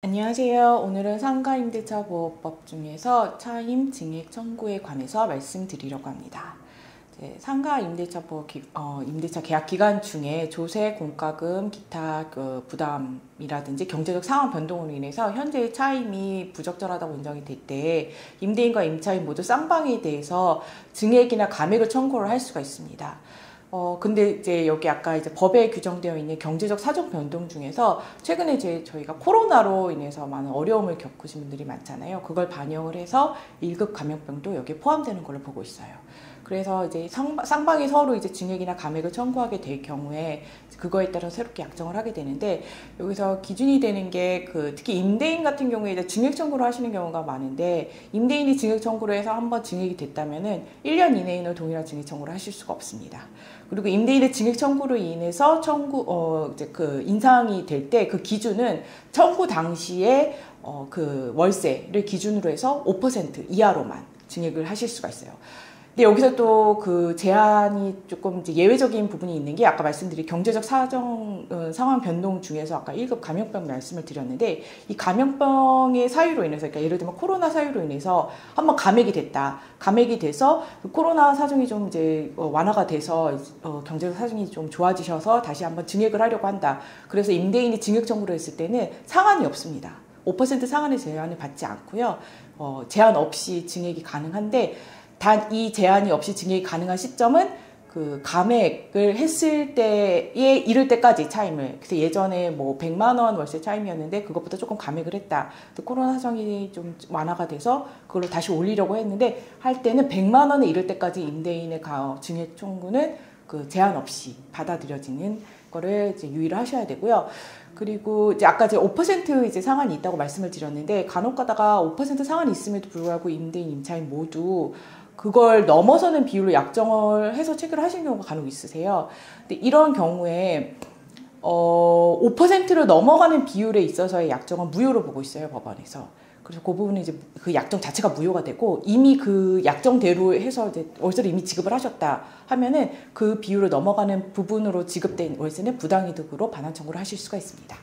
안녕하세요. 오늘은 상가임대차 보호법 중에서 차임 증액 청구에 관해서 말씀드리려고 합니다. 상가 임대차 임대차 계약 기간 중에 조세, 공과금, 기타 부담이라든지 경제적 상황 변동으로 인해서 현재의 차임이 부적절하다고 인정이 될 때 임대인과 임차인 모두 쌍방에 대해서 증액이나 감액을 청구를 할 수가 있습니다. 근데 이제 여기 아까 이제 법에 규정되어 있는 경제적 사정 변동 중에서 최근에 저희가 코로나로 인해서 많은 어려움을 겪으신 분들이 많잖아요. 그걸 반영을 해서 1급 감염병도 여기에 포함되는 걸로 보고 있어요. 그래서 이제 쌍방이 서로 이제 증액이나 감액을 청구하게 될 경우에 그거에 따라 새롭게 약정을 하게 되는데, 여기서 기준이 되는 게 특히 임대인 같은 경우에 이제 증액 청구를 하시는 경우가 많은데, 임대인이 증액 청구를 해서 한번 증액이 됐다면은 1년 이내에는 동일한 증액 청구를 하실 수가 없습니다. 그리고 임대인의 증액 청구로 인해서 인상이 될 때 그 기준은 청구 당시에 월세를 기준으로 해서 5% 이하로만 증액을 하실 수가 있어요. 근데 여기서 또 제한이 조금 이제 예외적인 부분이 있는 게, 아까 말씀드린 경제적 상황 변동 중에서 아까 1급 감염병 말씀을 드렸는데, 이 감염병의 사유로 인해서, 그러니까 예를 들면 코로나 사유로 인해서 한번 감액이 됐다. 감액이 돼서 코로나 사정이 좀 이제 완화가 돼서 경제적 사정이 좀 좋아지셔서 다시 한번 증액을 하려고 한다. 그래서 임대인이 증액 청구를 했을 때는 상한이 없습니다. 5% 상한의 제한을 받지 않고요. 제한 없이 증액이 가능한데, 단 이 제한이 없이 증액이 가능한 시점은 감액을 했을 때에 이를 때까지 차임을. 그래서 예전에 뭐 100만 원 월세 차임이었는데 그것보다 조금 감액을 했다. 코로나 사정이 좀 완화가 돼서 그걸로 다시 올리려고 했는데 할 때는 100만 원에 이를 때까지 임대인의 증액 청구는 제한 없이 받아들여지는 거를 이제 유의를 하셔야 되고요. 그리고 이제 아까 5% 이제 상한이 있다고 말씀을 드렸는데, 간혹 가다가 5% 상한이 있음에도 불구하고 임대인, 임차인 모두 그걸 넘어서는 비율로 약정을 해서 체결을 하시는 경우가 간혹 있으세요. 근데 이런 경우에 5%를 넘어가는 비율에 있어서의 약정은 무효로 보고 있어요, 법원에서. 그래서 그 부분은 이제 그 약정 자체가 무효가 되고, 이미 그 약정대로 해서 이제 월세를 이미 지급을 하셨다 하면은 그 비율을 넘어가는 부분으로 지급된 월세는 부당이득으로 반환 청구를 하실 수가 있습니다.